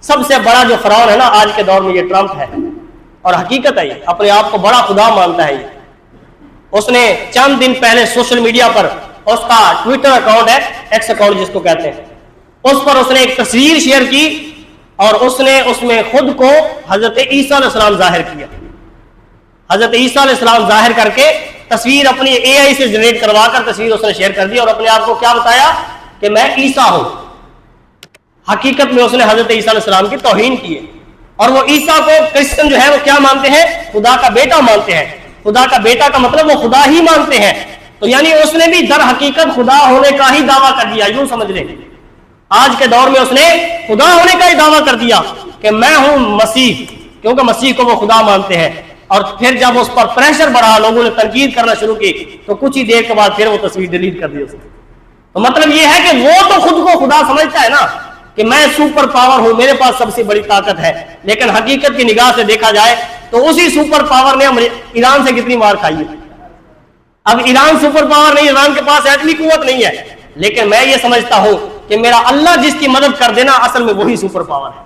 سب سے بڑا جو فرعون ہے نا آج کے دور میں یہ ٹرمپ ہے، اور حقیقت ہے یہ اپنے آپ کو بڑا خدا مانتا ہے۔ اس نے چند دن پہلے سوشل میڈیا پر اس کا ٹویٹر اکاؤنٹ ہے، ایکس اکاؤنٹ جس کو کہتے ہیں، اس پر اس نے ایک تصویر شیئر کی اور اس نے اس میں خود کو حضرت عیسیٰ علیہ السلام ظاہر کیا۔ حضرت عیسیٰ علیہ السلام ظاہر کر کے تصویر اپنی اے آئی سے جنریٹ کروا کر تصویر اس نے شیئر کر دی اور اپنے آپ کو کیا بتایا کہ میں عیسیٰ ہوں۔ حقیقت میں اس نے حضرت عیسیٰ علیہ السلام کی توہین کی ہے، اور وہ عیسیٰ کو کرسچن جو ہے وہ کیا مانتے ہیں؟ خدا کا بیٹا مانتے ہیں۔ خدا کا بیٹا کا مطلب وہ خدا ہی مانتے ہیں، تو یعنی اس نے بھی در حقیقت خدا ہونے کا ہی دعویٰ کر دیا، یوں سمجھ لیں۔ آج کے دور میں اس نے خدا ہونے کا ہی دعویٰ کر دیا کہ میں ہوں مسیح، کیونکہ مسیح کو وہ خدا مانتے ہیں۔ اور پھر جب اس پر پریشر بڑھا، لوگوں نے تنقید کرنا شروع کی، تو کچھ ہی دیر کے بعد پھر وہ تصویر ڈیلیٹ کر دی اس نے۔ تو مطلب یہ ہے کہ وہ تو خود کو خدا سمجھتا ہے نا کہ میں سپر پاور ہوں، میرے پاس سب سے بڑی طاقت ہے، لیکن حقیقت کی نگاہ سے دیکھا جائے تو اسی سپر پاور نے ایران سے کتنی مار کھائی ہے۔ اب ایران سپر پاور نہیں، ایران کے پاس ایٹمی قوت نہیں ہے، لیکن میں یہ سمجھتا ہوں کہ میرا اللہ جس کی مدد کر دینا اصل میں وہی سپر پاور ہے۔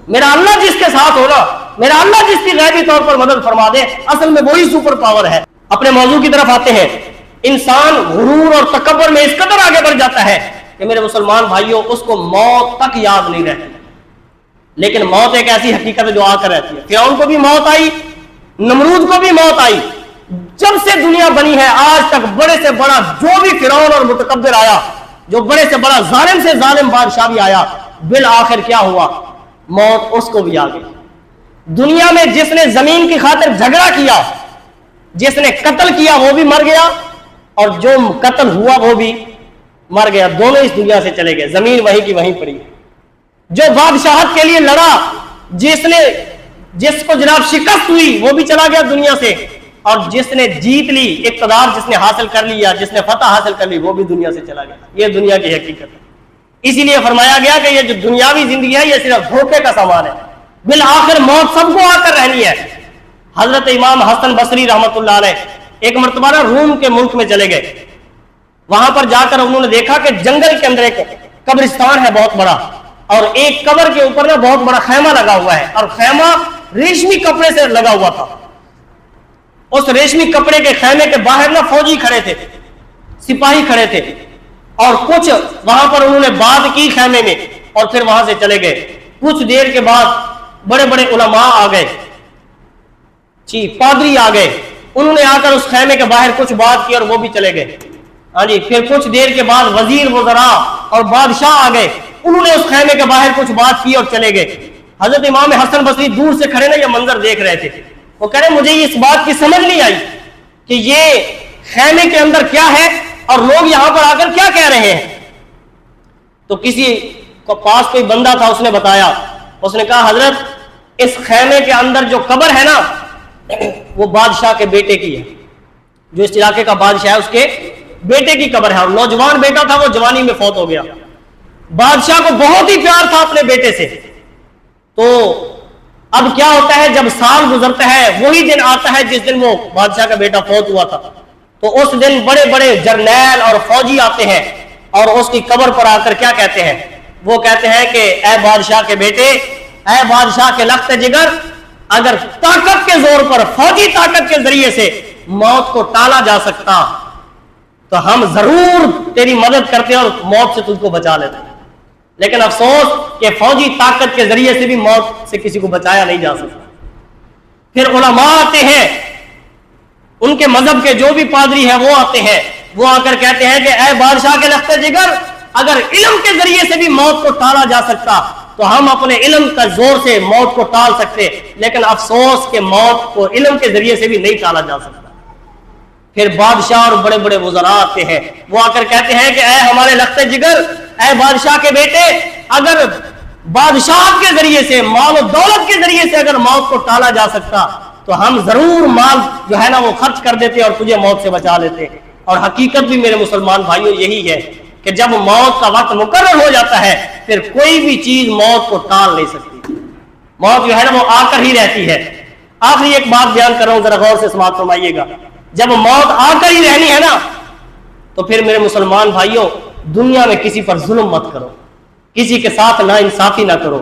میرا اللہ جس کے ساتھ ہونا، میرا اللہ جس کی غیبی طور پر مدد فرما دے، اصل میں وہی سپر پاور ہے۔ اپنے موضوع کی طرف آتے ہیں۔ انسان غرور اور تکبر میں اس قدر آگے بڑھ جاتا ہے کہ میرے مسلمان بھائیوں اس کو موت تک یاد نہیں رہتی، لیکن موت ایک ایسی حقیقت ہے جو آ کر رہتی ہے۔ فرعون کو بھی موت آئی، نمرود کو بھی موت آئی۔ جب سے دنیا بنی ہے آج تک بڑے سے بڑا جو بھی فرعون اور متکبر آیا، جو بڑے سے بڑا ظالم سے ظالم بادشاہ بھی آیا، بالآخر کیا ہوا؟ موت اس کو بھی آ گئی۔ دنیا میں جس نے زمین کی خاطر جھگڑا کیا، جس نے قتل کیا وہ بھی مر گیا، اور جو قتل ہوا وہ بھی مر گیا، دونوں اس دنیا سے چلے گئے، زمین وہیں کی وہیں پڑی۔ جو بادشاہت کے لیے لڑا، جس کو جناب شکست ہوئی وہ بھی چلا گیا دنیا سے، اور جس نے جیت لی، اقتدار جس نے حاصل کر لیا، جس نے فتح حاصل کر لی، وہ بھی دنیا سے چلا گیا۔ یہ دنیا کی حقیقت ہے۔ اسی لیے فرمایا گیا کہ یہ جو دنیاوی زندگی ہے یہ صرف دھوکے کا سامان ہے، بالآخر موت سب کو آ کر رہنی ہے۔ حضرت امام حسن بصری رحمۃ اللہ علیہ ایک مرتبہ روم کے ملک میں چلے گئے، وہاں پر جا کر انہوں نے دیکھا کہ جنگل کے اندر ایک قبرستان ہے بہت بڑا، اور ایک قبر کے اوپر بہت بڑا خیمہ لگا ہوا ہے، اور خیمہ ریشمی کپڑے سے لگا ہوا تھا۔ اس ریشمی کپڑے کے خیمے کے باہر فوجی کھڑے تھے، سپاہی کھڑے تھے، اور کچھ وہاں پر انہوں نے بات کی خیمے میں، اور پھر وہاں سے چلے گئے۔ کچھ دیر کے بعد بڑے بڑے علماء آ گئے، پادری آ گئے، انہوں نے آ کر اس خیمے کے باہر کچھ بات کی اور وہ بھی چلے گئے۔ ہاں جی، پھر کچھ دیر کے بعد وزیر وزراء اور بادشاہ آ گئے، انہوں نے اس خیمے کے باہر کچھ بات کی اور چلے گئے۔ حضرت امام حسن بصری دور سے کھڑے یہ منظر دیکھ رہے تھے، وہ کہہ رہے مجھے اس بات کی سمجھ نہیں آئی کہ یہ خیمے کے اندر کیا ہے اور لوگ یہاں پر آ کر کیا کہہ رہے ہیں۔ تو کسی کو پاس کوئی بندہ تھا، اس نے بتایا، اس نے کہا حضرت اس خیمے کے اندر جو قبر ہے نا وہ بادشاہ کے بیٹے کی ہے، جو اس علاقے کا بادشاہ ہے اس کے بیٹے کی قبر ہے، اور نوجوان بیٹا تھا وہ جوانی میں فوت ہو گیا۔ بادشاہ کو بہت ہی پیار تھا اپنے بیٹے سے۔ تو اب کیا ہوتا ہے جب سال گزرتا ہے وہی دن آتا ہے جس دن وہ بادشاہ کا بیٹا فوت ہوا تھا، تو اس دن بڑے بڑے جرنیل اور فوجی آتے ہیں اور اس کی قبر پر آ کر کیا کہتے ہیں؟ وہ کہتے ہیں کہ اے بادشاہ کے بیٹے، اے بادشاہ کے لخت جگر، اگر طاقت کے زور پر، فوجی طاقت کے ذریعے سے موت کو ٹالا جا سکتا تو ہم ضرور تیری مدد کرتے اور موت سے تجھ کو بچا لیتے، لیکن افسوس کہ فوجی طاقت کے ذریعے سے بھی موت سے کسی کو بچایا نہیں جا سکتا۔ پھر علماء آتے ہیں، ان کے مذہب کے جو بھی پادری ہیں وہ آتے ہیں، وہ آ کر کہتے ہیں کہ اے بادشاہ کے لخت جگر، اگر علم کے ذریعے سے بھی موت کو ٹالا جا سکتا تو ہم اپنے علم کا زور سے موت کو ٹال سکتے، لیکن افسوس کہ موت کو علم کے ذریعے سے بھی نہیں ٹالا جا سکتا۔ پھر بادشاہ اور بڑے بڑے وزراء آتے ہیں، وہ آ کر کہتے ہیں کہ اے ہمارے لخت جگر، اے بادشاہ کے بیٹے، اگر بادشاہ کے ذریعے سے، مال و دولت کے ذریعے سے اگر موت کو ٹالا جا سکتا تو ہم ضرور مال جو ہے نا وہ خرچ کر دیتے اور تجھے موت سے بچا لیتے۔ اور حقیقت بھی میرے مسلمان بھائیوں یہی ہے کہ جب موت کا وقت مقرر ہو جاتا ہے پھر کوئی بھی چیز موت کو ٹال نہیں سکتی، موت جو ہے نا وہ آ کر ہی رہتی ہے۔ آخری ایک بات بیان کر رہا ہوں، ذرا غور سے سماعت فرمائیے گا۔ جب موت آ کر ہی رہنی ہے نا تو پھر میرے مسلمان بھائیوں دنیا میں کسی پر ظلم مت کرو، کسی کے ساتھ نا انصافی نہ کرو،